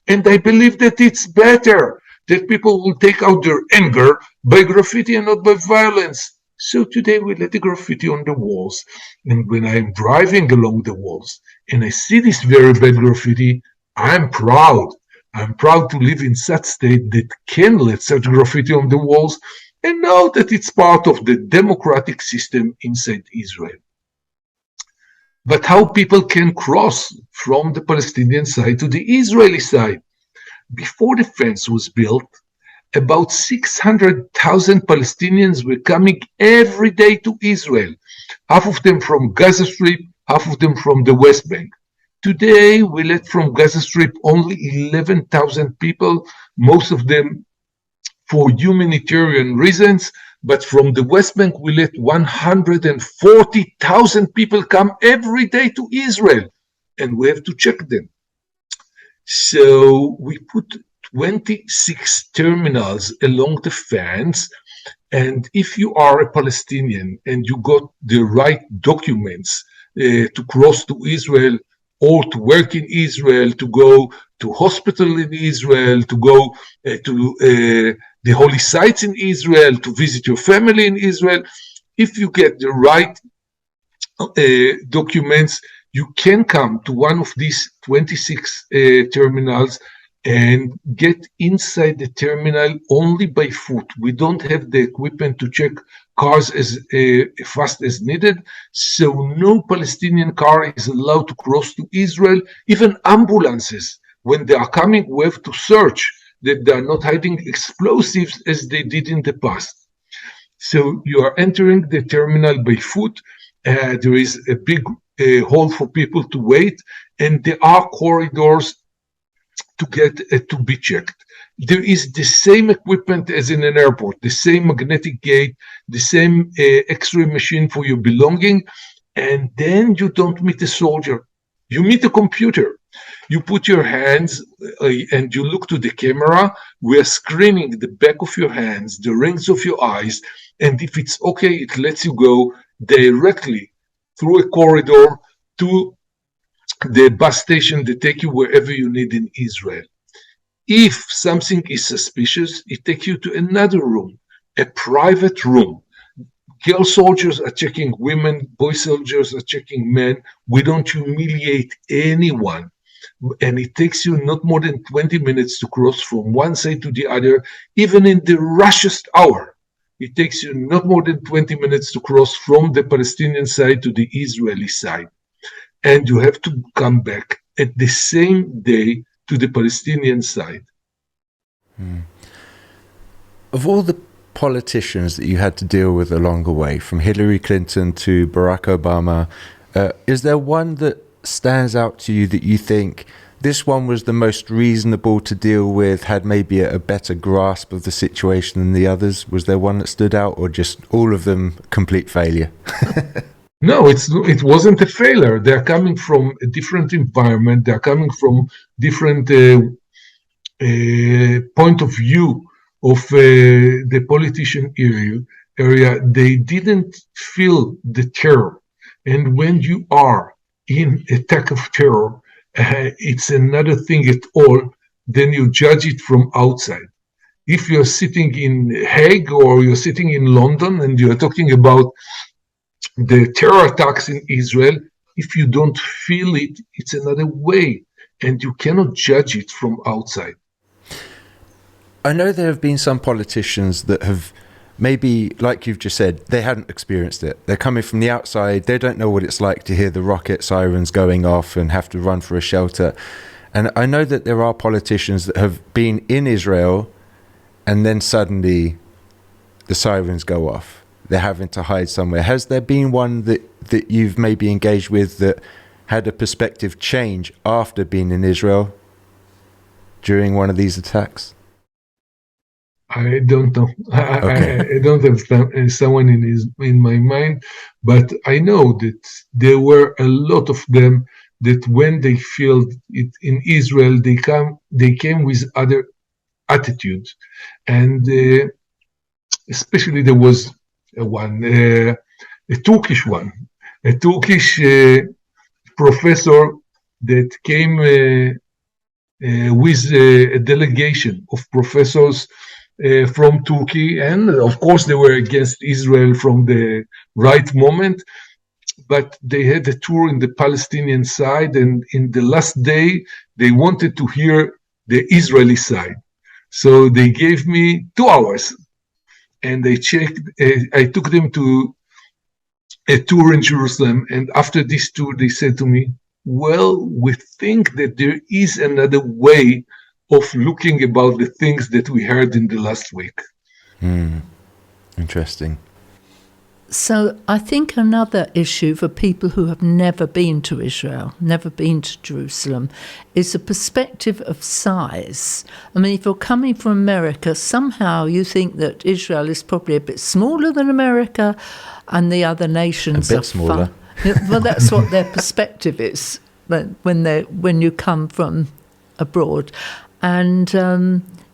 And I believe that it's better that people will take out their anger by graffiti and not by violence. So today we let the graffiti on the walls. And when I'm driving along the walls and I see this very bad graffiti, I'm proud. I'm proud to live in such state that can let such graffiti on the walls and know that it's part of the democratic system inside Israel. But how people can cross from the Palestinian side to the Israeli side? Before the fence was built, about 600,000 Palestinians were coming every day to Israel, half of them from Gaza Strip, half of them from the West Bank. Today, we let from Gaza Strip only 11,000 people, most of them for humanitarian reasons, but from the West Bank, we let 140,000 people come every day to Israel, and we have to check them. So we put 26 terminals along the fence, and if you are a Palestinian and you got the right documents to cross to Israel or to work in Israel, to go to hospital in Israel, to go to the holy sites in Israel, to visit your family in Israel, if you get the right documents, you can come to one of these 26 terminals and get inside the terminal only by foot. We don't have the equipment to check cars as fast as needed, so no Palestinian car is allowed to cross to Israel. Even ambulances, when they are coming, we have to search that they are not hiding explosives as they did in the past. So you are entering the terminal by foot. There is a big hall for people to wait, and there are corridors to get to be checked. There is the same equipment as in an airport, the same magnetic gate, the same X-ray machine for your belonging, and then you don't meet a soldier. You meet a computer. You put your hands and you look to the camera. We are screening the back of your hands, the rings of your eyes, and if it's okay, it lets you go directly through a corridor to the bus station that take you wherever you need in Israel. If something is suspicious, it takes you to another room, a private room. Girl soldiers are checking women, boy soldiers are checking men. We don't humiliate anyone. And it takes you not more than 20 minutes to cross from one side to the other, even in the rushest hour. It takes you not more than 20 minutes to cross from the Palestinian side to the Israeli side. And you have to come back at the same day to the Palestinian side. Of all the politicians that you had to deal with along the way, from Hillary Clinton to Barack Obama, is there one that stands out to you that you think this one was the most reasonable to deal with, had maybe a better grasp of the situation than the others? Was there one that stood out, or just all of them complete failure? No, it wasn't a failure. They're coming from a different environment. They're coming from different point of view of the politician area. They didn't feel the terror. And when you are in attack of terror, it's another thing at all. Then you judge it from outside. If you're sitting in Hague or you're sitting in London and you're talking about the terror attacks in Israel, if you don't feel it, it's another way, and you cannot judge it from outside. I know there have been some politicians that have maybe, like you've just said, they hadn't experienced it. They're coming from the outside. They don't know what it's like to hear the rocket sirens going off and have to run for a shelter. And I know that there are politicians that have been in Israel and then suddenly the sirens go off. they're having to hide somewhere. Has there been one that you've maybe engaged with that had a perspective change after being in Israel during one of these attacks? I don't know. Okay. I don't have someone in my mind, but I know that there were a lot of them that when they feel it in Israel, they came with other attitudes, and especially there was a Turkish one, a Turkish professor that came with a delegation of professors from Turkey, and of course they were against Israel from the right moment, but they had a tour in the Palestinian side, and in the last day they wanted to hear the Israeli side. So they gave me 2 hours, and I took them to a tour in Jerusalem, and after this tour they said to me, well, we think that there is another way of looking about the things that we heard in the last week. Interesting. So I think another issue for people who have never been to Israel, never been to Jerusalem, is the perspective of size. I mean, if you're coming from America, somehow you think that Israel is probably a bit smaller than America, and the other nations a bit smaller. Well, that's what their perspective is when you come from abroad. And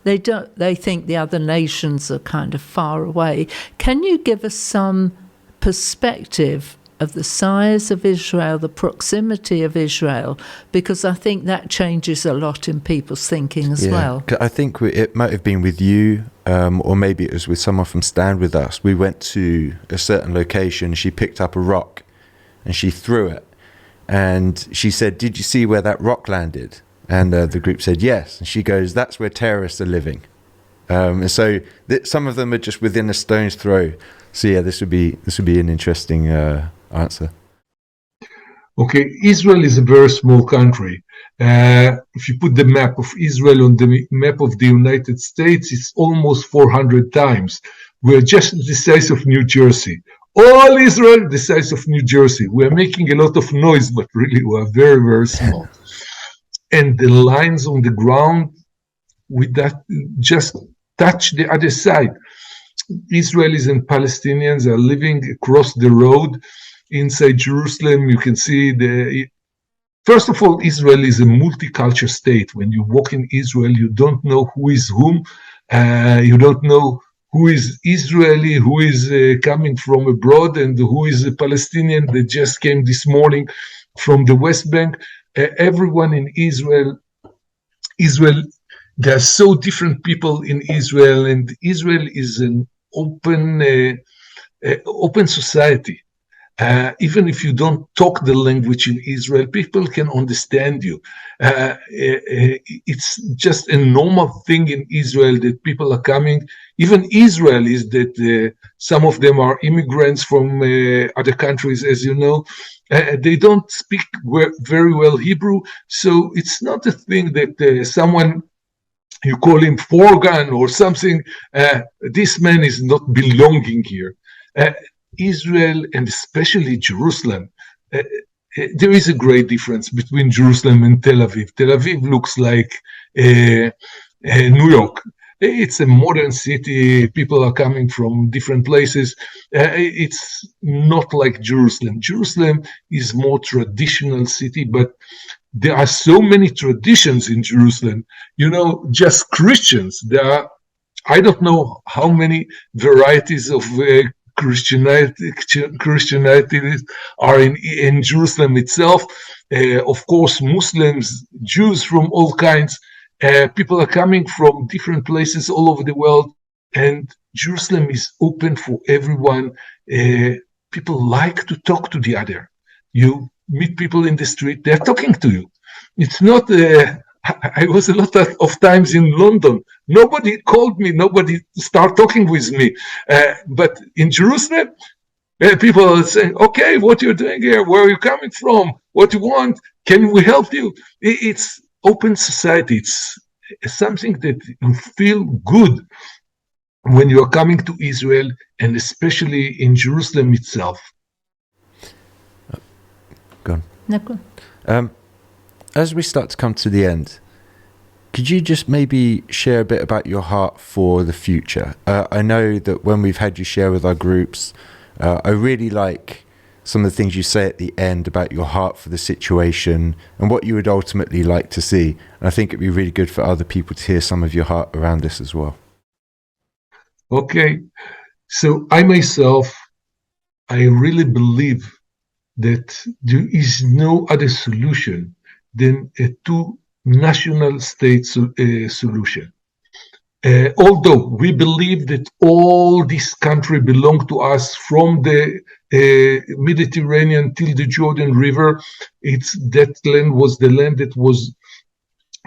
they think the other nations are kind of far away. Can you give us some perspective of the size of Israel, the proximity of Israel? Because I think that changes a lot in people's thinking as well. I think it might have been with you, or maybe it was with someone from Stand With Us. We went to a certain location. She picked up a rock and she threw it. And she said, "Did you see where that rock landed?" And the group said yes. And she goes, "That's where terrorists are living." And so some of them are just within a stone's throw. So yeah, this would be an interesting answer. Okay, Israel is a very small country. If you put the map of Israel on the map of the United States, it's almost 400 times. We're just the size of New Jersey. All Israel, the size of New Jersey. We're making a lot of noise, but really we're very, very small. And the lines on the ground with that just touch the other side. Israelis and Palestinians are living across the road inside Jerusalem. You can see first of all, Israel is a multicultural state. When you walk in Israel, you don't know who is whom. You don't know who is Israeli, who is coming from abroad, and who is a Palestinian that just came this morning from the West Bank. Everyone in Israel, there are so different people in Israel, and Israel is an open society. Even if you don't talk the language in Israel, people can understand you. It's just a normal thing in Israel that people are coming. Even Israelis, that some of them are immigrants from other countries, as you know. They don't speak very well Hebrew, so it's not a thing that someone, you call him Forgan or something, this man is not belonging here. Israel, and especially Jerusalem, there is a great difference between Jerusalem and Tel Aviv. Tel Aviv looks like New York. It's a modern city. People are coming from different places. It's not like Jerusalem. Jerusalem is more traditional city, but there are so many traditions in Jerusalem. You know, just Christians. There are, I don't know how many varieties of Christianity are in Jerusalem itself. Of course, Muslims, Jews from all kinds. People are coming from different places all over the world, and Jerusalem is open for everyone. People like to talk to the other. You meet people in the street, they're talking to you. It's not, I was a lot of times in London. Nobody called me, nobody started talking with me. But in Jerusalem, people are saying, okay, what you're doing here? Where are you coming from? What you want? Can we help you? It's open society. It's something that you feel good when you are coming to Israel, and especially in Jerusalem itself. Go on. No, go on. As we start to come to the end, could you just maybe share a bit about your heart for the future? I know that when we've had you share with our groups, I really like some of the things you say at the end about your heart for the situation and what you would ultimately like to see. And I think it'd be really good for other people to hear some of your heart around this as well. Okay, so I myself, I really believe that there is no other solution than a two national state solution. Although we believe that all this country belong to us, from the Mediterranean till the Jordan River, that land was the land that was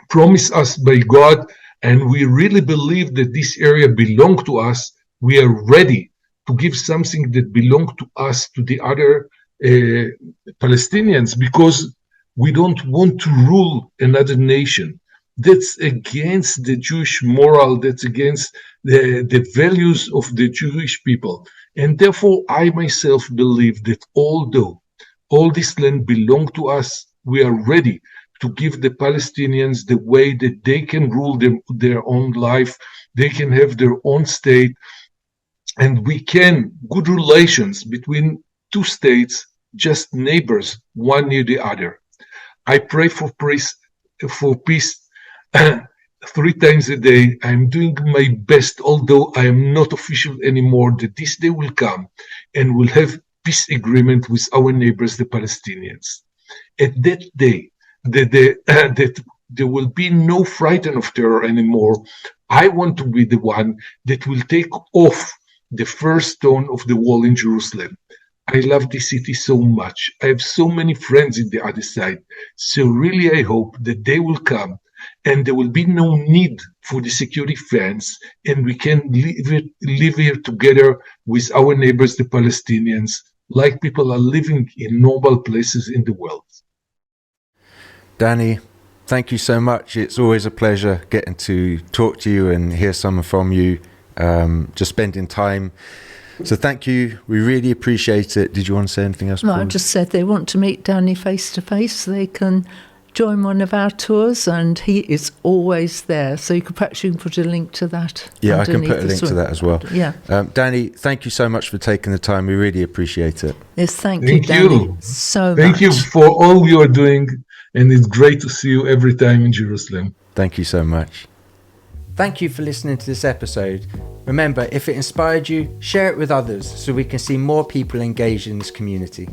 promised us by God, and we really believe that this area belongs to us. We are ready to give something that belongs to us to the other Palestinians, because we don't want to rule another nation. That's against the Jewish moral, that's against the values of the Jewish people. And therefore, I myself believe that although all this land belongs to us, we are ready to give the Palestinians the way that they can rule their own life, they can have their own state, and we can good relations between two states, just neighbors, one near the other. I pray for peace 3 times a day. I'm doing my best, although I am not official anymore, that this day will come and we'll have peace agreement with our neighbors, the Palestinians. At that day, that there will be no frighten of terror anymore. I want to be the one that will take off the first stone of the wall in Jerusalem. I love this city so much. I have so many friends in the other side. So really, I hope that they will come and there will be no need for the security fence, and we can live here together with our neighbors, the Palestinians, like people are living in normal places in the world. Danny, thank you so much. It's always a pleasure getting to talk to you and hear something from you, just spending time. So thank you. We really appreciate it. Did you want to say anything else? No, I just said they want to meet Danny face to face. They can join one of our tours, and he is always there. So you can put a link to that. Yeah, I can put a link to that as well. Yeah. Danny, thank you so much for taking the time. We really appreciate it. Yes, thank you, Danny, so much. Thank you for all you are doing, and it's great to see you every time in Jerusalem. Thank you so much. Thank you for listening to this episode. Remember, if it inspired you, share it with others so we can see more people engaged in this community.